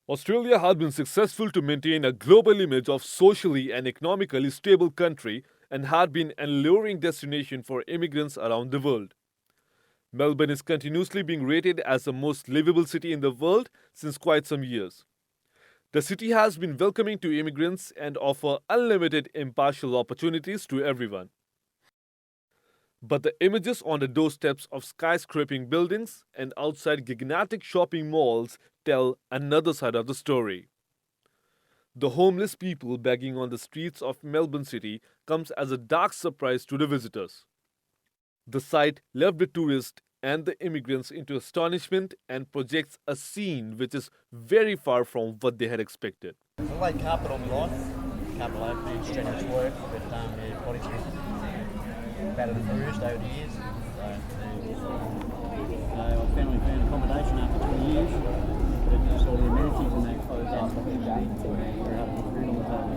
Australia has been successful to maintain a global image of socially and economically stable country and had been an alluring destination for immigrants around the world. Melbourne is continuously being rated as the most livable city in the world since quite some years. The city has been welcoming to immigrants and offer unlimited impartial opportunities to everyone. But the images on the doorsteps of skyscraping buildings and outside gigantic shopping malls tell another side of the story. The homeless people begging on the streets of Melbourne City comes as a dark surprise to the visitors. The sight left the tourists and the immigrants into astonishment and projects a scene which is very far from what they had expected. I laid carpet on my life, carpet opening, strenuous work, but yeah, body's battered and bruised over the years. So I finally found accommodation after 20 years, but just all the amenities and that closed up. We're having food on the table.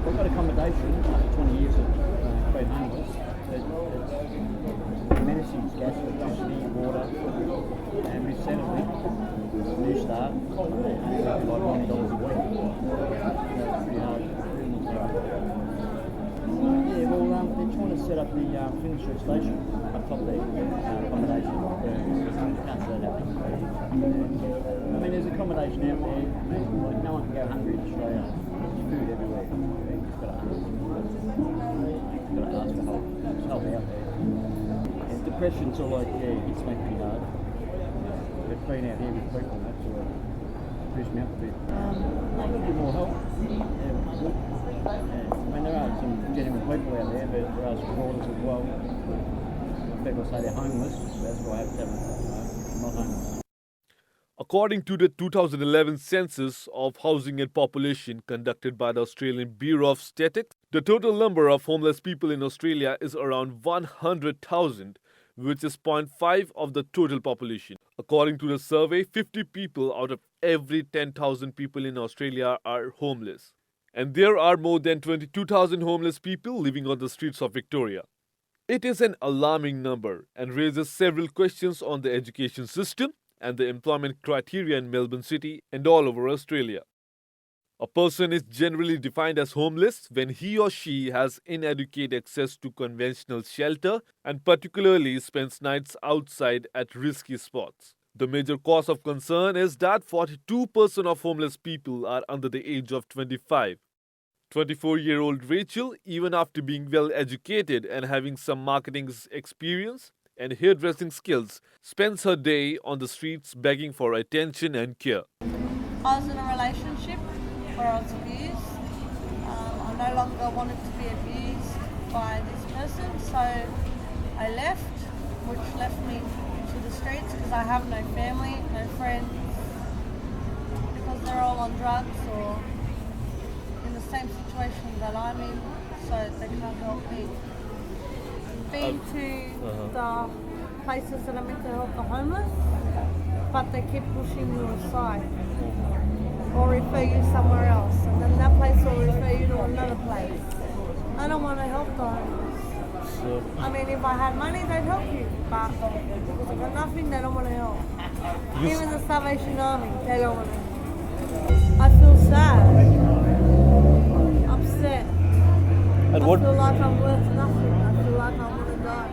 I've got accommodation after 20 years of being homeless. Amenities, gas, electricity, water, and we've settled in. New start, like $90 a week. That's pretty hard. Yeah, well, they're trying to set up the Flinders Street station up top there, accommodation. Can't say that. I mean, there's accommodation out there. Like, no one can go hungry in Australia. There's food everywhere. You just got to ask. You've got to ask for help. There's help out there. And depression sort of like, yeah, it's me pretty hard. But being out here with people, that sort of pushed me up a bit. A little bit more help. I mean, there are some genuine people out there, but there are some frauders as well. People say they're homeless, so that's why I have to tell them, I'm not homeless. According to the 2011 Census of Housing and Population conducted by the Australian Bureau of Statistics, the total number of homeless people in Australia is around 100,000, which is 0.5 of the total population. According to the survey, 50 people out of every 10,000 people in Australia are homeless. And there are more than 22,000 homeless people living on the streets of Victoria. It is an alarming number and raises several questions on the education system and the employment criteria in Melbourne City and all over Australia. A person is generally defined as homeless when he or she has inadequate access to conventional shelter and particularly spends nights outside at risky spots. The major cause of concern is that 42% of homeless people are under the age of 25. 24-year-old Rachel, even after being well educated and having some marketing experience and hairdressing skills, spends her day on the streets begging for attention and care. I was in a relationship where I was abused. I no longer wanted to be abused by this person, so I left, which left me to the streets because I have no family, no friends, because they're all on drugs or in the same situation that I'm in, so they can't help me. Been to the places that are meant to help the homeless, but they keep pushing you aside or refer you somewhere else, and then that place will refer you to another place. I don't want to help the homeless. Sure. I mean, if I had money, they'd help you, but because I've got nothing, they don't want to help. Even the Salvation Army, they don't want to help. I feel sad, upset. And I what feel like I'm worth nothing. I feel like I want to die.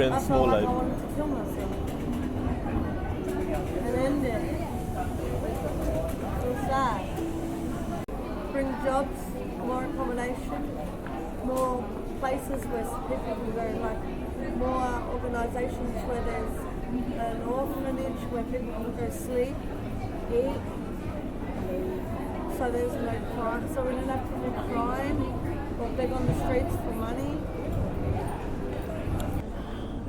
friends, I feel more like life? I wanted to kill myself and end it. I feel sad. Bring jobs, more accommodation, more places where people can go, like more organisations where there's an orphanage where people can go sleep, eat, so there's no crime, so we don't have to do crime or beg on the streets for money.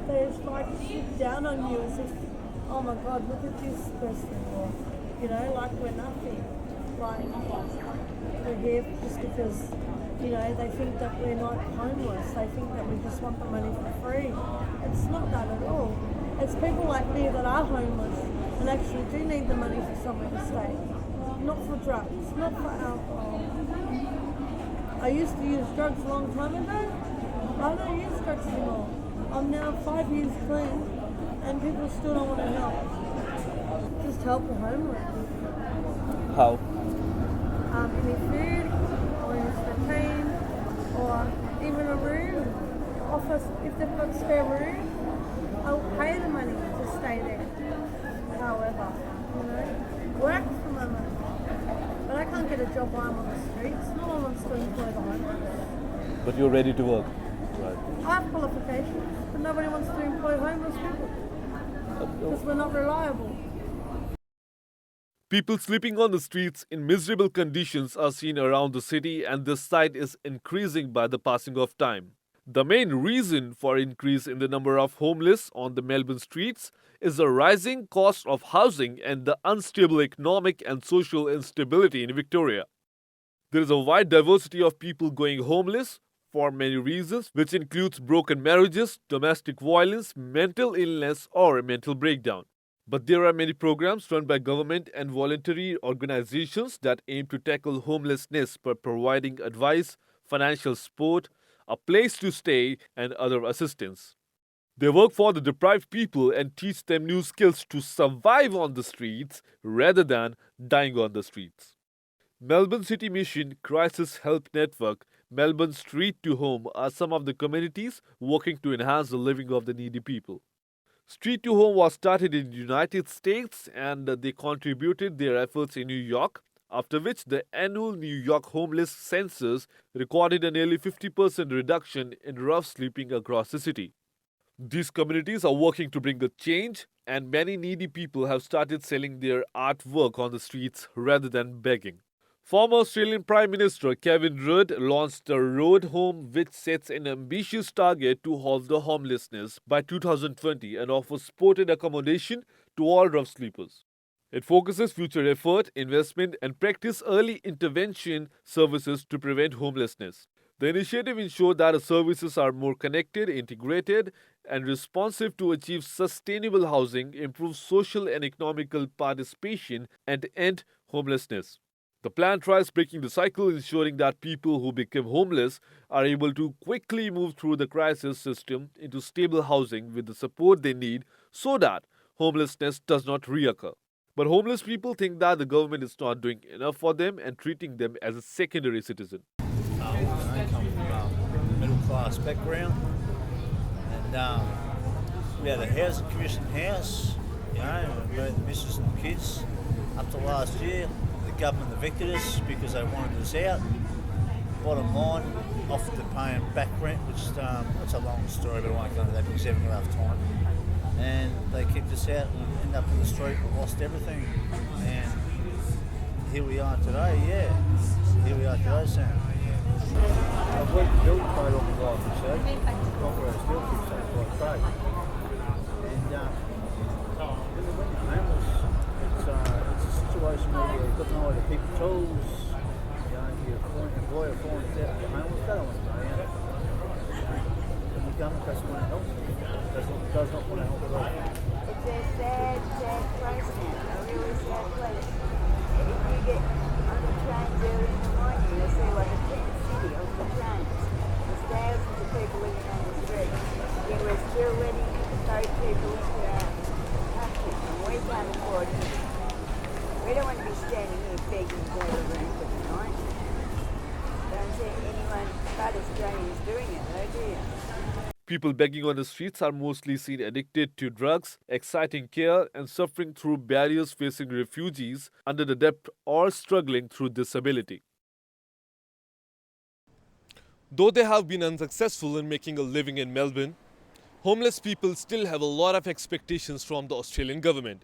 They just like sit down on you as if, oh my God, look at this person, or, you know, like we're nothing. Like, we're here just because, you know, they think that we're not homeless. They think that we just want the money for free. It's not that at all. It's people like me that are homeless and actually do need the money for somewhere to stay. Not for drugs, not for alcohol. I used to use drugs a long time ago. I don't use drugs anymore. I'm now 5 years clean, and people still don't want to help. Just help the homeless. How? Any food, or entertain, or even a room. Office, if they've got spare room, I'll pay the money to stay there. However, work for my money. But I can't get a job while I'm on the streets. No one wants to employ the homeless. But you're ready to work. Right. I have qualifications, but nobody wants to employ homeless people because we're not reliable. People sleeping on the streets in miserable conditions are seen around the city, and this sight is increasing by the passing of time. The main reason for increase in the number of homeless on the Melbourne streets is the rising cost of housing and the unstable economic and social instability in Victoria. There is a wide diversity of people going homeless for many reasons, which includes broken marriages, domestic violence, mental illness, or mental breakdown. But there are many programs run by government and voluntary organizations that aim to tackle homelessness by providing advice, financial support, a place to stay, and other assistance. They work for the deprived people and teach them new skills to survive on the streets rather than dying on the streets. Melbourne City Mission, Crisis Help Network, Melbourne Street to Home are some of the communities working to enhance the living of the needy people. Street to Home was started in the United States and they contributed their efforts in New York, after which the annual New York homeless census recorded a nearly 50% reduction in rough sleeping across the city. These communities are working to bring a change, and many needy people have started selling their artwork on the streets rather than begging. Former Australian Prime Minister Kevin Rudd launched the Road Home, which sets an ambitious target to halt the homelessness by 2020 and offers supported accommodation to all rough sleepers. It focuses future effort, investment, and practice early intervention services to prevent homelessness. The initiative ensures that the services are more connected, integrated, and responsive to achieve sustainable housing, improve social and economical participation, and end homelessness. The plan tries breaking the cycle, ensuring that people who become homeless are able to quickly move through the crisis system into stable housing with the support they need so that homelessness does not reoccur. But homeless people think that the government is not doing enough for them and treating them as a secondary citizen. I come from a middle class background, and we had a housing commission house, both the missus and the kids. Up to last year, the government evicted us because they wanted us out. Bottom line, offered to pay them back rent, which it's a long story, but I won't go into that because I haven't got enough time. And they kicked us out and ended up in the street and lost everything. And here we are today, Here we are today, Sam. I've worked in building quite a long life, you see. Operator steel fixer, like trade. And when you're homeless, it's a situation where you've got no way to keep your tools. Your employer finds out you're homeless, they don't want to pay you. And the government doesn't want to help you. Does not want to help at all. It's a sad, sad place now, a really sad place. And if you get on the trains early in the morning, you'll see like a tent city of the trains. There's thousands of people living on the street. Yet we're still letting those people into our country, and we can't afford it. We don't want to be standing here begging for a room for the night. Don't see anyone but Australians doing it, though, do you? People begging on the streets are mostly seen addicted to drugs, exciting care, and suffering through barriers facing refugees under the debt or struggling through disability. Though they have been unsuccessful in making a living in Melbourne, homeless people still have a lot of expectations from the Australian government.